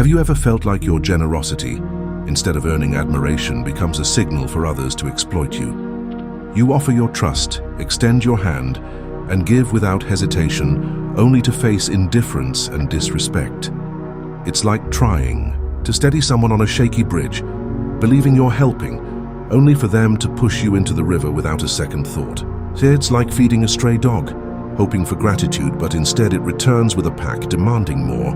Have you ever felt like your generosity, instead of earning admiration, becomes a signal for others to exploit you? You offer your trust, extend your hand, and give without hesitation, only to face indifference and disrespect. It's like trying to steady someone on a shaky bridge, believing you're helping, only for them to push you into the river without a second thought. It's like feeding a stray dog, hoping for gratitude, but instead it returns with a pack demanding more.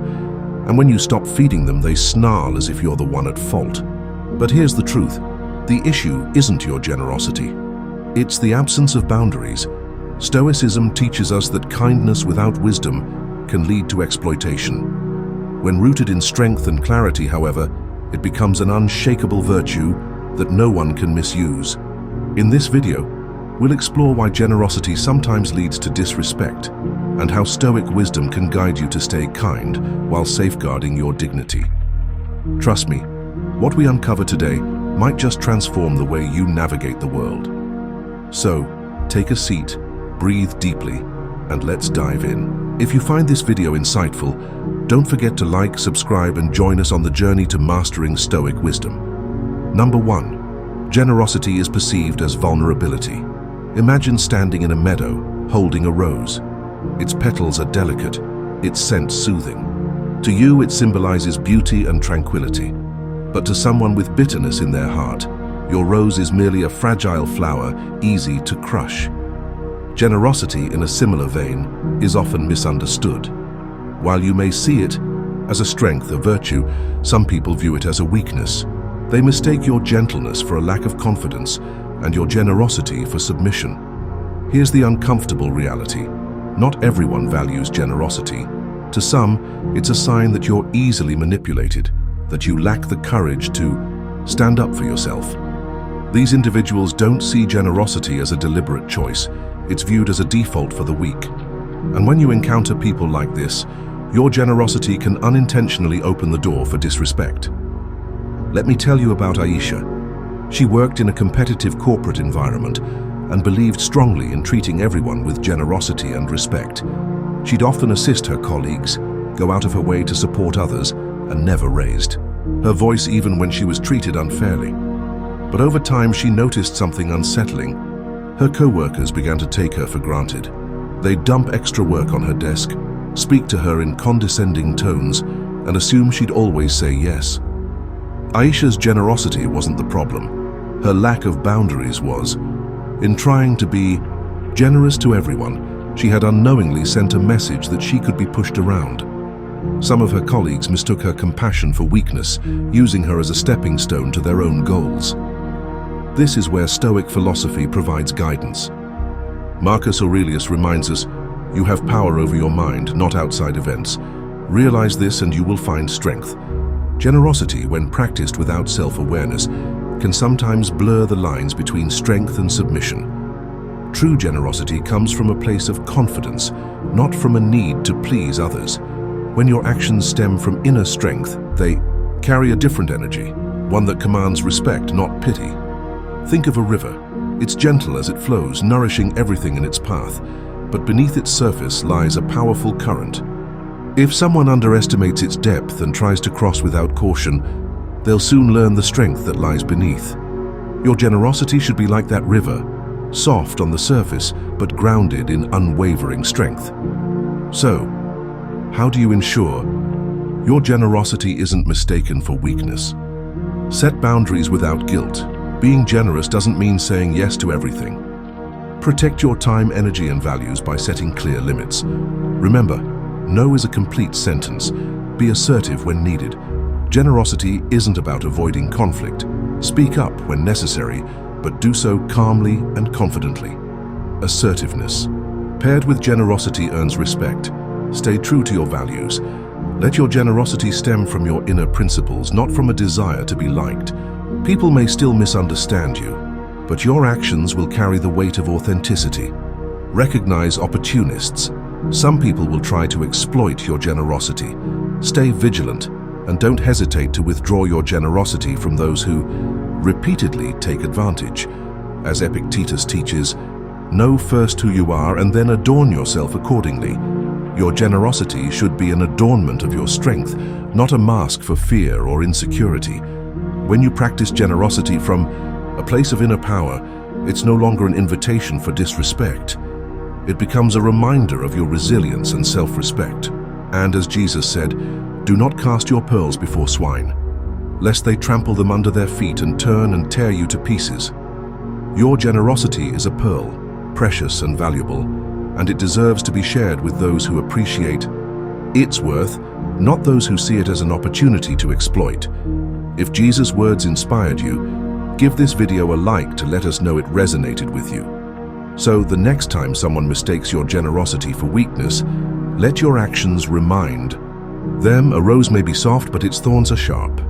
And when you stop feeding them, they snarl as if you're the one at fault. But here's the truth. The issue isn't your generosity. It's the absence of boundaries. Stoicism teaches us that kindness without wisdom can lead to exploitation. When rooted in strength and clarity, however, it becomes an unshakable virtue that no one can misuse. In this video, we'll explore why generosity sometimes leads to disrespect and how Stoic wisdom can guide you to stay kind while safeguarding your dignity. Trust me, what we uncover today might just transform the way you navigate the world. So, take a seat, breathe deeply, and let's dive in. If you find this video insightful, don't forget to like, subscribe, and join us on the journey to mastering Stoic wisdom. Number 1. Generosity is perceived as vulnerability. Imagine standing in a meadow, holding a rose. Its petals are delicate, its scent soothing. To you, it symbolizes beauty and tranquility. But to someone with bitterness in their heart, your rose is merely a fragile flower, easy to crush. Generosity, in a similar vein, is often misunderstood. While you may see it as a strength, a virtue, some people view it as a weakness. They mistake your gentleness for a lack of confidence and your generosity for submission. Here's the uncomfortable reality. Not everyone values generosity. To some, it's a sign that you're easily manipulated, that you lack the courage to stand up for yourself. These individuals don't see generosity as a deliberate choice. It's viewed as a default for the weak. And when you encounter people like this, your generosity can unintentionally open the door for disrespect. Let me tell you about Aisha. She worked in a competitive corporate environment and believed strongly in treating everyone with generosity and respect. She'd often assist her colleagues, go out of her way to support others, and never raised her voice even when she was treated unfairly. But over time, she noticed something unsettling. Her co-workers began to take her for granted. They'd dump extra work on her desk, speak to her in condescending tones, and assume she'd always say yes. Aisha's generosity wasn't the problem. Her lack of boundaries was. In trying to be generous to everyone, she had unknowingly sent a message that she could be pushed around. Some of her colleagues mistook her compassion for weakness, using her as a stepping stone to their own goals. This is where Stoic philosophy provides guidance. Marcus Aurelius reminds us, you have power over your mind, not outside events. Realize this and you will find strength. Generosity, when practiced without self-awareness, can sometimes blur the lines between strength and submission. True generosity comes from a place of confidence, not from a need to please others. When your actions stem from inner strength, they carry a different energy, one that commands respect, not pity. Think of a river. It's gentle as it flows, nourishing everything in its path, but beneath its surface lies a powerful current. If someone underestimates its depth and tries to cross without caution, they'll soon learn the strength that lies beneath. Your generosity should be like that river, soft on the surface, but grounded in unwavering strength. So, how do you ensure your generosity isn't mistaken for weakness? Set boundaries without guilt. Being generous doesn't mean saying yes to everything. Protect your time, energy, and values by setting clear limits. Remember, no is a complete sentence. Be assertive when needed. Generosity isn't about avoiding conflict. Speak up when necessary, but do so calmly and confidently. Assertiveness, paired with generosity, earns respect. Stay true to your values. Let your generosity stem from your inner principles, not from a desire to be liked. People may still misunderstand you, but your actions will carry the weight of authenticity. Recognize opportunists. Some people will try to exploit your generosity. Stay vigilant and don't hesitate to withdraw your generosity from those who repeatedly take advantage. As Epictetus teaches, know first who you are and then adorn yourself accordingly. Your generosity should be an adornment of your strength, not a mask for fear or insecurity. When you practice generosity from a place of inner power, it's no longer an invitation for disrespect. It becomes a reminder of your resilience and self-respect. And as Jesus said, do not cast your pearls before swine, lest they trample them under their feet and turn and tear you to pieces. Your generosity is a pearl, precious and valuable, and it deserves to be shared with those who appreciate its worth, not those who see it as an opportunity to exploit. If Jesus' words inspired you, give this video a like to let us know it resonated with you. So the next time someone mistakes your generosity for weakness, let your actions remind them a rose may be soft, but its thorns are sharp.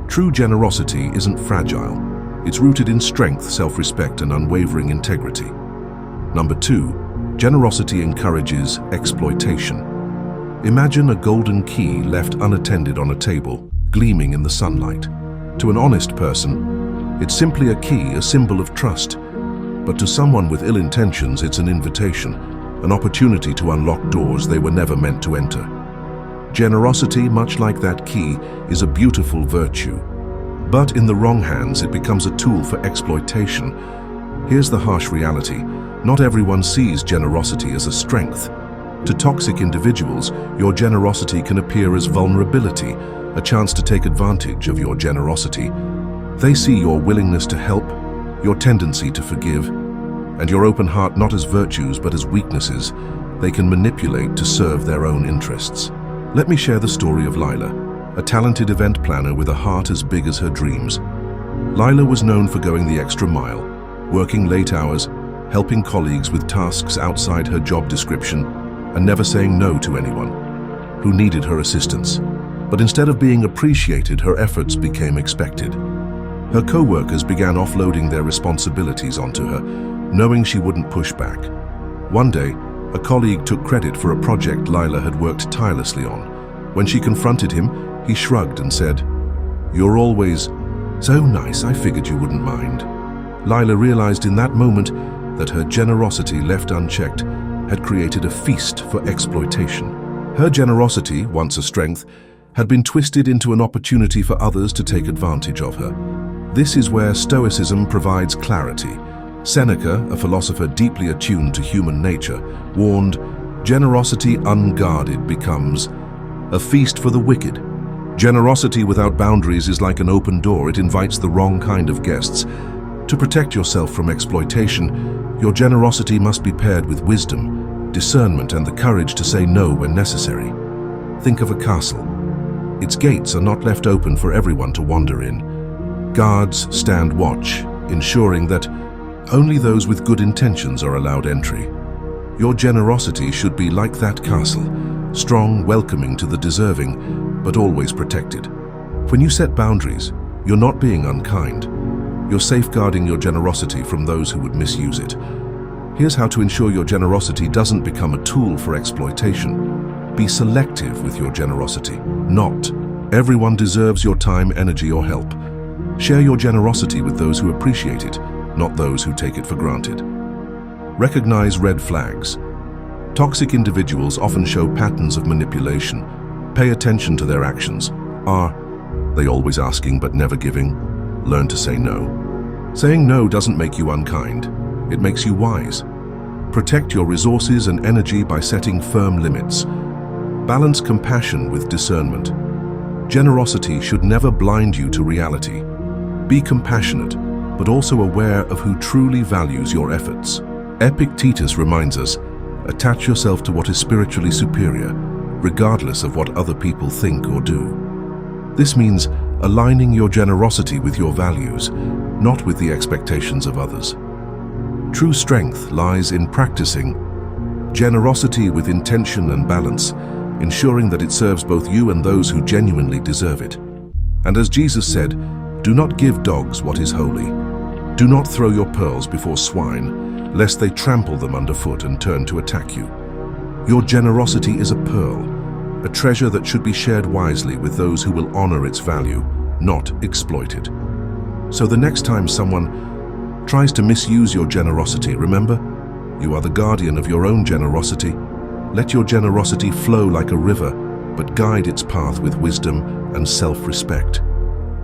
True generosity isn't fragile. It's rooted in strength, self-respect, and unwavering integrity. Number 2, generosity encourages exploitation. Imagine a golden key left unattended on a table, gleaming in the sunlight. To an honest person, it's simply a key, a symbol of trust. But to someone with ill intentions, it's an invitation, an opportunity to unlock doors they were never meant to enter. Generosity, much like that key, is a beautiful virtue. But in the wrong hands, it becomes a tool for exploitation. Here's the harsh reality. Not everyone sees generosity as a strength. To toxic individuals, your generosity can appear as vulnerability, a chance to take advantage of your generosity. They see your willingness to help, your tendency to forgive, and your open heart not as virtues but as weaknesses they can manipulate to serve their own interests. Let me share the story of Lila, a talented event planner with a heart as big as her dreams. Lila was known for going the extra mile, working late hours, helping colleagues with tasks outside her job description, and never saying no to anyone who needed her assistance. But instead of being appreciated, her efforts became expected. Her co-workers began offloading their responsibilities onto her, knowing she wouldn't push back. One day, a colleague took credit for a project Lila had worked tirelessly on. When she confronted him, he shrugged and said, "You're always so nice, I figured you wouldn't mind." Lila realized in that moment that her generosity left unchecked had created a feast for exploitation. Her generosity, once a strength, had been twisted into an opportunity for others to take advantage of her. This is where Stoicism provides clarity. Seneca, a philosopher deeply attuned to human nature, warned, "Generosity unguarded becomes a feast for the wicked." Generosity without boundaries is like an open door. It invites the wrong kind of guests. To protect yourself from exploitation, your generosity must be paired with wisdom, discernment, and the courage to say no when necessary. Think of a castle. Its gates are not left open for everyone to wander in. Guards stand watch, ensuring that only those with good intentions are allowed entry. Your generosity should be like that castle, strong, welcoming to the deserving, but always protected. When you set boundaries, you're not being unkind. You're safeguarding your generosity from those who would misuse it. Here's how to ensure your generosity doesn't become a tool for exploitation. Be selective with your generosity. Not everyone deserves your time, energy, or help. Share your generosity with those who appreciate it, not those who take it for granted. Recognize red flags. Toxic individuals often show patterns of manipulation. Pay attention to their actions. Are they always asking but never giving? Learn to say no. Saying no doesn't make you unkind. It makes you wise. Protect your resources and energy by setting firm limits. Balance compassion with discernment. Generosity should never blind you to reality. Be compassionate, but also aware of who truly values your efforts. Epictetus reminds us, attach yourself to what is spiritually superior, regardless of what other people think or do. This means aligning your generosity with your values, not with the expectations of others. True strength lies in practicing generosity with intention and balance, ensuring that it serves both you and those who genuinely deserve it. And as Jesus said, do not give dogs what is holy. Do not throw your pearls before swine, lest they trample them underfoot and turn to attack you. Your generosity is a pearl, a treasure that should be shared wisely with those who will honor its value, not exploit it. So the next time someone tries to misuse your generosity, remember, you are the guardian of your own generosity, Let your generosity flow like a river, but guide its path with wisdom and self-respect.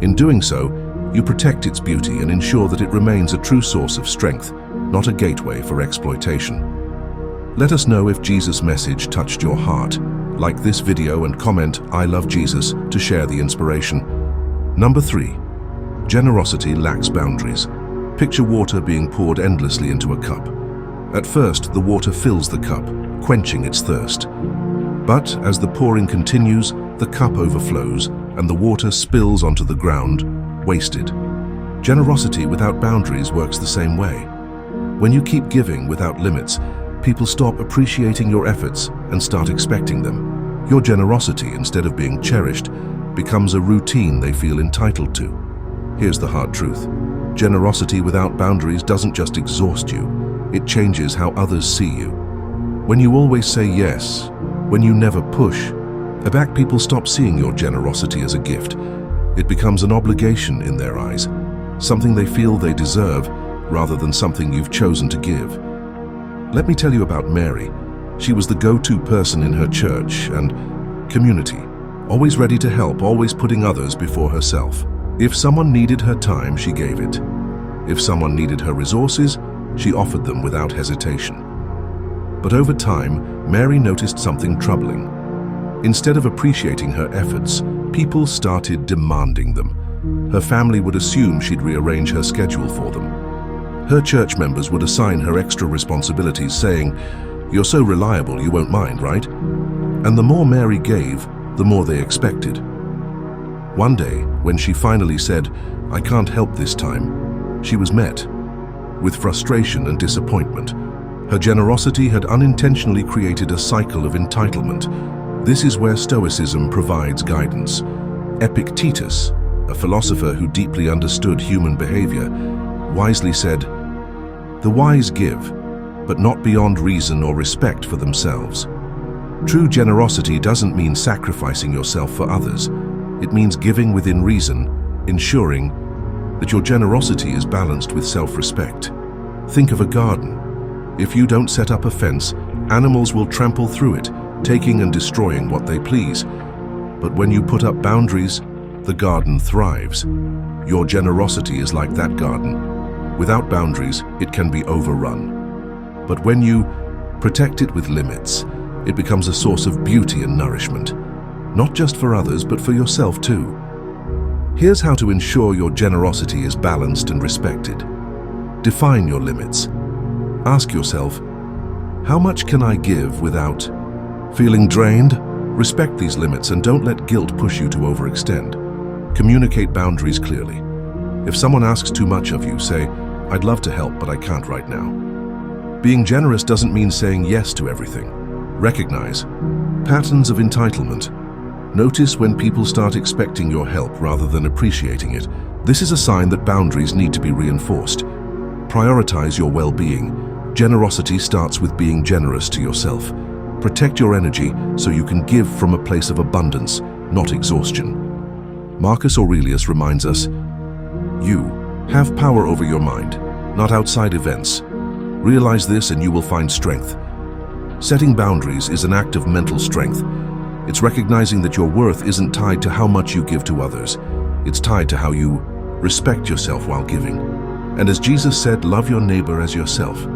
In doing so, you protect its beauty and ensure that it remains a true source of strength, not a gateway for exploitation. Let us know if Jesus' message touched your heart. Like this video and comment "I love Jesus" to share the inspiration. Number 3. Generosity lacks boundaries. Picture water being poured endlessly into a cup. At first, the water fills the cup, quenching its thirst. But as the pouring continues, the cup overflows and the water spills onto the ground, wasted. Generosity without boundaries works the same way. When you keep giving without limits, people stop appreciating your efforts and start expecting them. Your generosity, instead of being cherished, becomes a routine they feel entitled to. Here's the hard truth. Generosity without boundaries doesn't just exhaust you, it changes how others see you. When you always say yes, when you never push, people stop seeing your generosity as a gift. It becomes an obligation in their eyes, something they feel they deserve rather than something you've chosen to give. Let me tell you about Mary. She was the go-to person in her church and community, always ready to help, always putting others before herself. If someone needed her time, she gave it. If someone needed her resources, she offered them without hesitation. But over time, Mary noticed something troubling. Instead of appreciating her efforts, people started demanding them. Her family would assume she'd rearrange her schedule for them. Her church members would assign her extra responsibilities, saying, "You're so reliable, you won't mind, right?" And the more Mary gave, the more they expected. One day, when she finally said, "I can't help this time," she was met with frustration and disappointment. Her generosity had unintentionally created a cycle of entitlement. This is where Stoicism provides guidance. Epictetus, a philosopher who deeply understood human behavior, wisely said, "The wise give, but not beyond reason or respect for themselves." True generosity doesn't mean sacrificing yourself for others. It means giving within reason, ensuring that your generosity is balanced with self-respect. Think of a garden. If you don't set up a fence, animals will trample through it, taking and destroying what they please. But when you put up boundaries, the garden thrives. Your generosity is like that garden. Without boundaries, it can be overrun. But when you protect it with limits, it becomes a source of beauty and nourishment, not just for others, but for yourself too. Here's how to ensure your generosity is balanced and respected. Define your limits. Ask yourself, how much can I give without feeling drained? Respect these limits and don't let guilt push you to overextend. Communicate boundaries clearly. If someone asks too much of you, say, "I'd love to help, but I can't right now." Being generous doesn't mean saying yes to everything. Recognize patterns of entitlement. Notice when people start expecting your help rather than appreciating it. This is a sign that boundaries need to be reinforced. Prioritize your well-being. Generosity starts with being generous to yourself. Protect your energy so you can give from a place of abundance, not exhaustion. Marcus Aurelius reminds us, "You have power over your mind, not outside events. Realize this and you will find strength." Setting boundaries is an act of mental strength. It's recognizing that your worth isn't tied to how much you give to others. It's tied to how you respect yourself while giving. And as Jesus said, love your neighbor as yourself.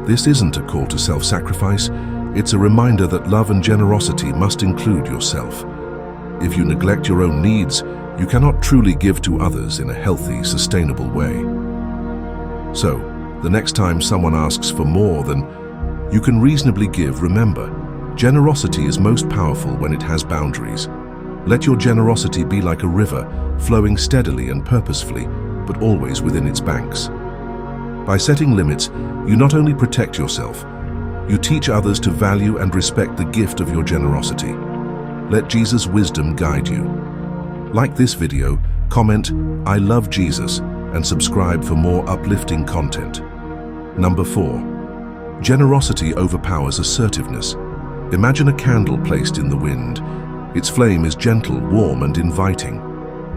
This isn't a call to self-sacrifice. It's a reminder that love and generosity must include yourself. If you neglect your own needs, you cannot truly give to others in a healthy, sustainable way. So, the next time someone asks for more than you can reasonably give, remember, generosity is most powerful when it has boundaries. Let your generosity be like a river, flowing steadily and purposefully, but always within its banks. By setting limits, you not only protect yourself, you teach others to value and respect the gift of your generosity. Let Jesus' wisdom guide you. Like this video, comment "I love Jesus" and subscribe for more uplifting content. Number 4. Generosity overpowers assertiveness. Imagine a candle placed in the wind. Its flame is gentle, warm, and inviting.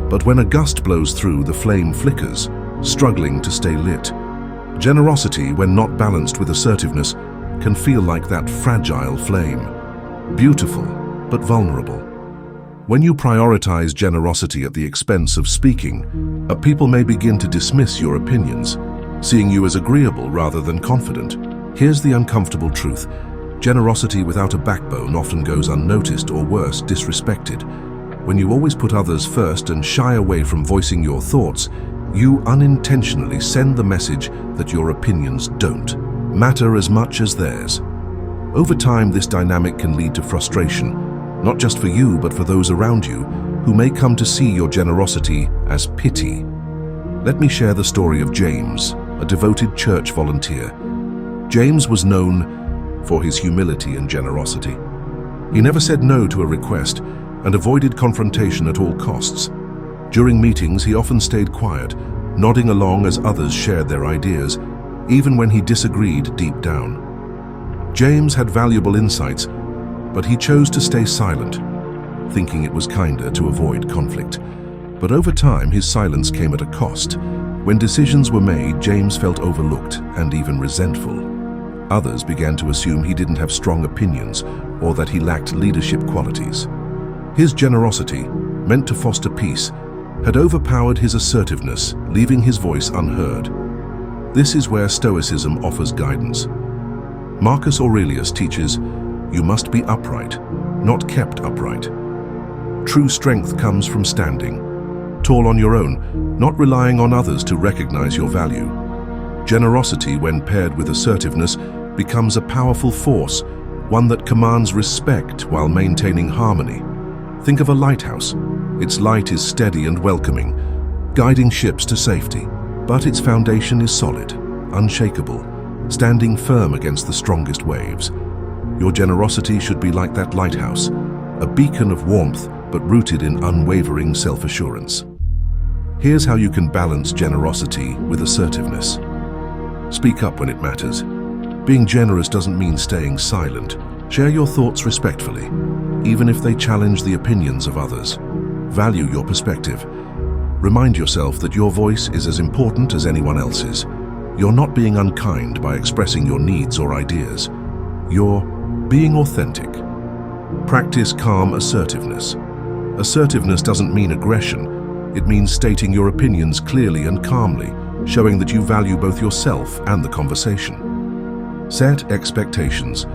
But when a gust blows through, the flame flickers, struggling to stay lit. Generosity, when not balanced with assertiveness, can feel like that fragile flame, beautiful but vulnerable. When you prioritize generosity at the expense of speaking, people may begin to dismiss your opinions, seeing you as agreeable rather than confident. Here's the uncomfortable truth. Generosity without a backbone often goes unnoticed or worse, disrespected. When you always put others first and shy away from voicing your thoughts, you unintentionally send the message that your opinions don't matter as much as theirs. Over time, this dynamic can lead to frustration, not just for you but for those around you, who may come to see your generosity as pity. Let me share the story of James, a devoted church volunteer. James was known for his humility and generosity. He never said no to a request and avoided confrontation at all costs. During meetings, he often stayed quiet, nodding along as others shared their ideas, even when he disagreed deep down. James had valuable insights, but he chose to stay silent, thinking it was kinder to avoid conflict. But over time, his silence came at a cost. When decisions were made, James felt overlooked and even resentful. Others began to assume he didn't have strong opinions or that he lacked leadership qualities. His generosity, meant to foster peace, had overpowered his assertiveness, leaving his voice unheard. This is where Stoicism offers guidance. Marcus Aurelius teaches, you must be upright, not kept upright. True strength comes from standing, tall on your own, not relying on others to recognize your value. Generosity, when paired with assertiveness, becomes a powerful force, one that commands respect while maintaining harmony. Think of a lighthouse. Its light is steady and welcoming, guiding ships to safety. But its foundation is solid, unshakable, standing firm against the strongest waves. Your generosity should be like that lighthouse, a beacon of warmth but rooted in unwavering self-assurance. Here's how you can balance generosity with assertiveness. Speak up when it matters. Being generous doesn't mean staying silent. Share your thoughts respectfully, even if they challenge the opinions of others. Value your perspective. Remind yourself that your voice is as important as anyone else's. You're not being unkind by expressing your needs or ideas. You're being authentic. Practice calm assertiveness. Assertiveness doesn't mean aggression. It means stating your opinions clearly and calmly, showing that you value both yourself and the conversation. Set expectations.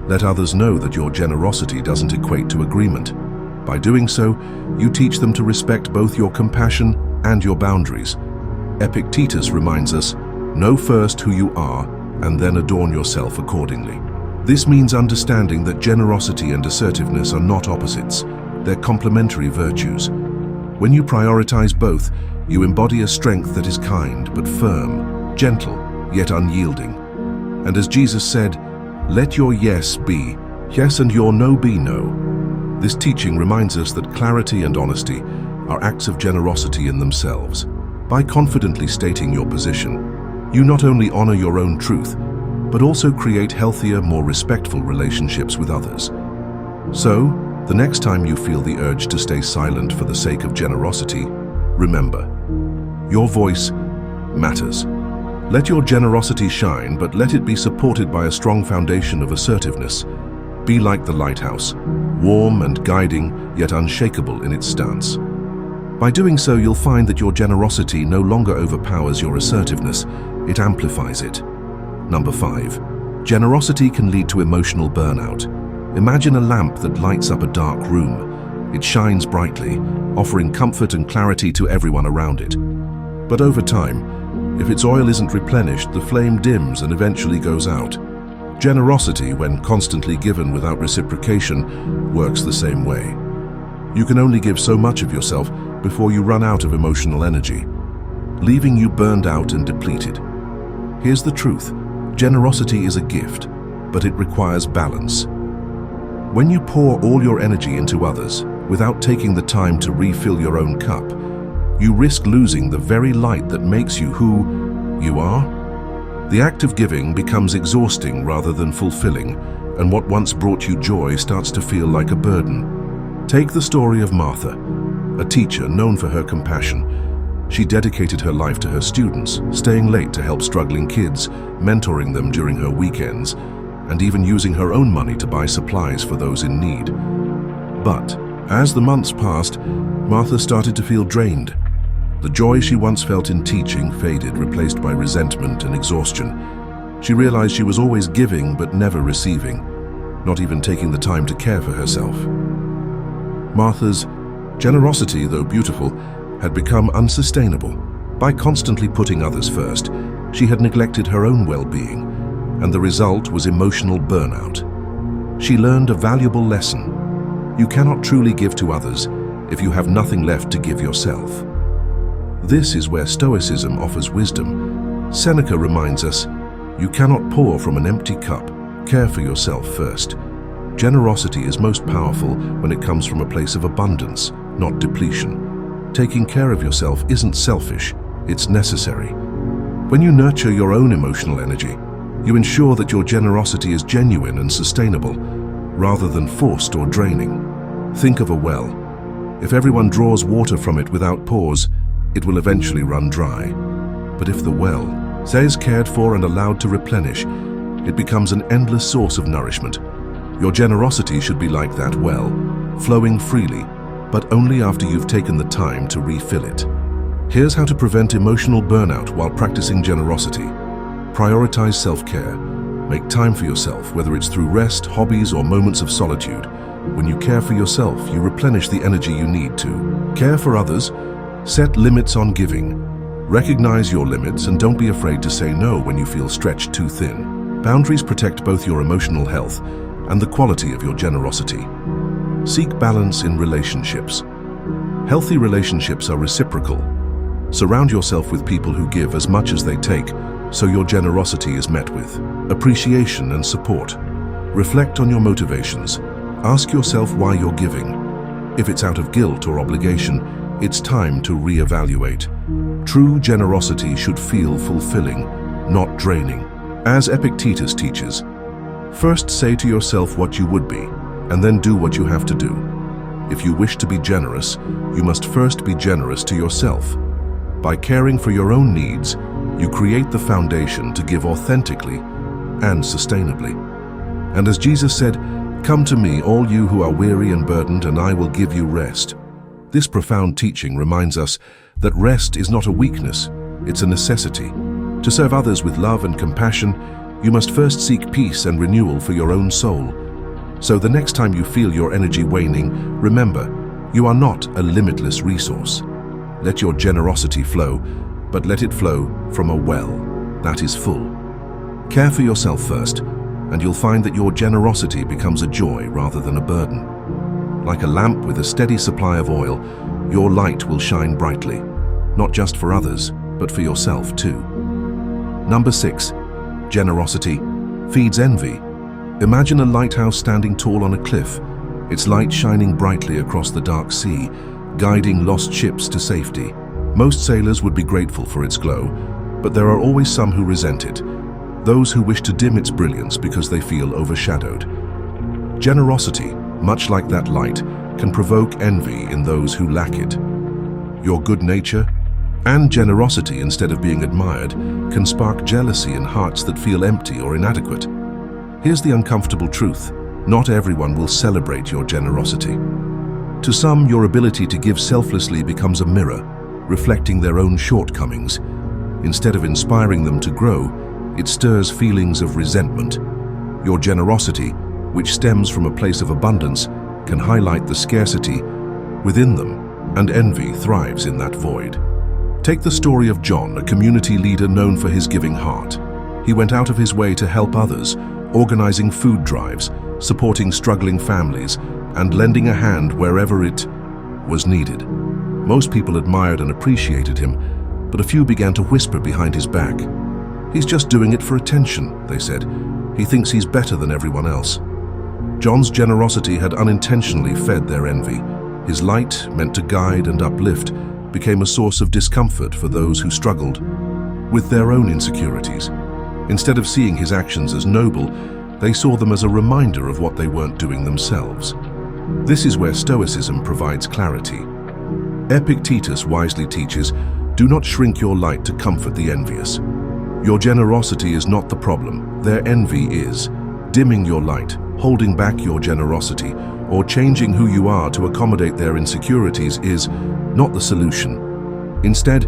Let others know that your generosity doesn't equate to agreement. By doing so, you teach them to respect both your compassion and your boundaries. Epictetus reminds us, know first who you are and then adorn yourself accordingly. This means understanding that generosity and assertiveness are not opposites. They're complementary virtues. When you prioritize both, you embody a strength that is kind but firm, gentle yet unyielding. And as Jesus said, let your yes be yes and your no be no. This teaching reminds us that clarity and honesty are acts of generosity in themselves. By confidently stating your position, you not only honor your own truth, but also create healthier, more respectful relationships with others. So, the next time you feel the urge to stay silent for the sake of generosity, remember, your voice matters. Let your generosity shine, but let it be supported by a strong foundation of assertiveness. Be like the lighthouse, warm and guiding, yet unshakable in its stance. By doing so, you'll find that your generosity no longer overpowers your assertiveness, it amplifies it. Number 5. Generosity can lead to emotional burnout. Imagine a lamp that lights up a dark room. It shines brightly, offering comfort and clarity to everyone around it. But over time, if its oil isn't replenished, the flame dims and eventually goes out. Generosity, when constantly given without reciprocation, works the same way. You can only give so much of yourself before you run out of emotional energy, leaving you burned out and depleted. Here's the truth. Generosity is a gift, but it requires balance. When you pour all your energy into others without taking the time to refill your own cup, you risk losing the very light that makes you who you are. The act of giving becomes exhausting rather than fulfilling, and what once brought you joy starts to feel like a burden. Take the story of Martha, a teacher known for her compassion. She dedicated her life to her students, staying late to help struggling kids, mentoring them during her weekends. and even using her own money to buy supplies for those in need. But as the months passed, Martha started to feel drained. The joy she once felt in teaching faded, replaced by resentment and exhaustion. She realized she was always giving but never receiving, not even taking the time to care for herself. Martha's generosity, though beautiful, had become unsustainable. By constantly putting others first, she had neglected her own well-being, and the result was emotional burnout. She learned a valuable lesson. You cannot truly give to others if you have nothing left to give yourself. This is where Stoicism offers wisdom. Seneca reminds us, you cannot pour from an empty cup. Care for yourself first. Generosity is most powerful when it comes from a place of abundance, not depletion. Taking care of yourself isn't selfish, it's necessary. When you nurture your own emotional energy, you ensure that your generosity is genuine and sustainable, rather than forced or draining. Think of a well. If everyone draws water from it without pause, it will eventually run dry. But if the well stays cared for and allowed to replenish, it becomes an endless source of nourishment. Your generosity should be like that well, flowing freely, but only after you've taken the time to refill it. Here's how to prevent emotional burnout while practicing generosity. Prioritize self-care. Make time for yourself, whether it's through rest, hobbies, or moments of solitude. When you care for yourself, you replenish the energy you need to. Care for others. Set limits on giving. Recognize your limits and don't be afraid to say no when you feel stretched too thin. Boundaries protect both your emotional health and the quality of your generosity. Seek balance in relationships. Healthy relationships are reciprocal. Surround yourself with people who give as much as they take, so your generosity is met with appreciation and support. Reflect on your motivations. Ask yourself why you're giving. If it's out of guilt or obligation, it's time to reevaluate. True generosity should feel fulfilling, not draining. As Epictetus teaches, first say to yourself what you would be, and then do what you have to do. If you wish to be generous, you must first be generous to yourself. By caring for your own needs, you create the foundation to give authentically and sustainably. And as Jesus said, "Come to me, all you who are weary and burdened, and I will give you rest." This profound teaching reminds us that rest is not a weakness, it's a necessity. To serve others with love and compassion, you must first seek peace and renewal for your own soul. So the next time you feel your energy waning, remember, you are not a limitless resource. Let your generosity flow, but let it flow from a well that is full. Care for yourself first, and you'll find that your generosity becomes a joy rather than a burden. Like a lamp with a steady supply of oil, your light will shine brightly, not just for others, but for yourself too. Number 6. Generosity feeds envy. Imagine a lighthouse standing tall on a cliff, its light shining brightly across the dark sea, guiding lost ships to safety. Most sailors would be grateful for its glow, but there are always some who resent it, those who wish to dim its brilliance because they feel overshadowed. Generosity, much like that light, can provoke envy in those who lack it. Your good nature and generosity, instead of being admired, can spark jealousy in hearts that feel empty or inadequate. Here's the uncomfortable truth: not everyone will celebrate your generosity. To some, your ability to give selflessly becomes a mirror, reflecting their own shortcomings. Instead of inspiring them to grow, it stirs feelings of resentment. Your generosity, which stems from a place of abundance, can highlight the scarcity within them, and envy thrives in that void. Take the story of John, a community leader known for his giving heart. He went out of his way to help others, organizing food drives, supporting struggling families, and lending a hand wherever it was needed. Most people admired and appreciated him, but a few began to whisper behind his back. "He's just doing it for attention," they said. "He thinks he's better than everyone else." John's generosity had unintentionally fed their envy. His light, meant to guide and uplift, became a source of discomfort for those who struggled with their own insecurities. Instead of seeing his actions as noble, they saw them as a reminder of what they weren't doing themselves. This is where Stoicism provides clarity. Epictetus wisely teaches, "Do not shrink your light to comfort the envious." Your generosity is not the problem, their envy is. dimming your light, holding back your generosity, or changing who you are to accommodate their insecurities is not the solution. Instead,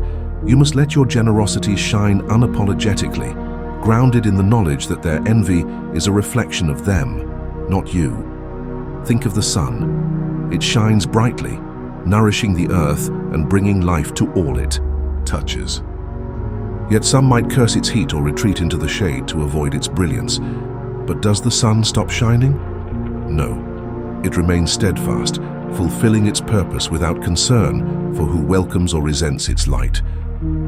you must let your generosity shine unapologetically, grounded in the knowledge that their envy is a reflection of them, not you. Think of the sun. It shines brightly, nourishing the earth and bringing life to all it touches. Yet some might curse its heat or retreat into the shade to avoid its brilliance. But does the sun stop shining? No. It remains steadfast, fulfilling its purpose without concern for who welcomes or resents its light.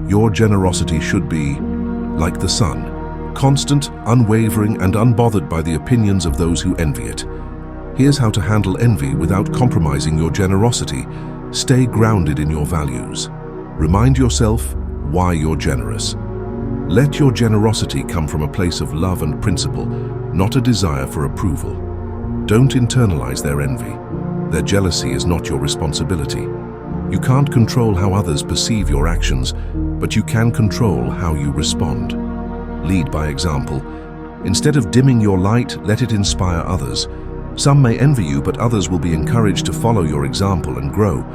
Your generosity should be like the sun, constant, unwavering, and unbothered by the opinions of those who envy it. Here's how to handle envy without compromising your generosity. Stay grounded in your values. Remind yourself why you're generous. Let your generosity come from a place of love and principle, not a desire for approval. Don't internalize their envy. Their jealousy is not your responsibility. You can't control how others perceive your actions, but you can control how you respond. Lead by example. Instead of dimming your light, let it inspire others. Some may envy you, but others will be encouraged to follow your example and grow.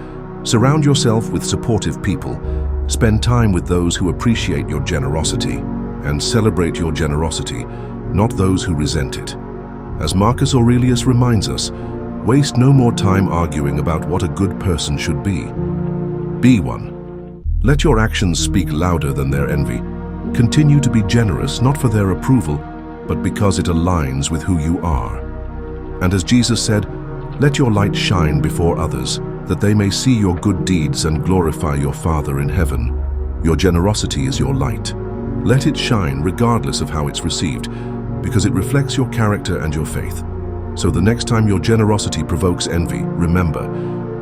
Surround yourself with supportive people. Spend time with those who appreciate your generosity, and celebrate your generosity, not those who resent it. As Marcus Aurelius reminds us, waste no more time arguing about what a good person should be. Be one. Let your actions speak louder than their envy. Continue to be generous, not for their approval, but because it aligns with who you are. And as Jesus said, let your light shine before others, that they may see your good deeds and glorify your Father in heaven. Your generosity is your light. Let it shine regardless of how it's received, because it reflects your character and your faith. So the next time your generosity provokes envy, remember,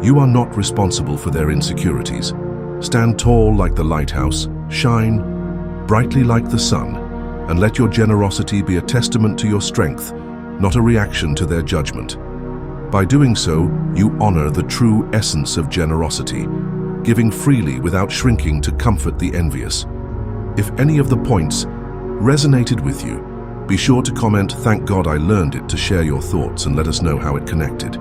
you are not responsible for their insecurities. Stand tall like the lighthouse, shine brightly like the sun, and let your generosity be a testament to your strength, not a reaction to their judgment. By doing so, you honor the true essence of generosity, giving freely without shrinking to comfort the envious. If any of the points resonated with you, be sure to comment "Thank God I learned it" to share your thoughts and let us know how it connected.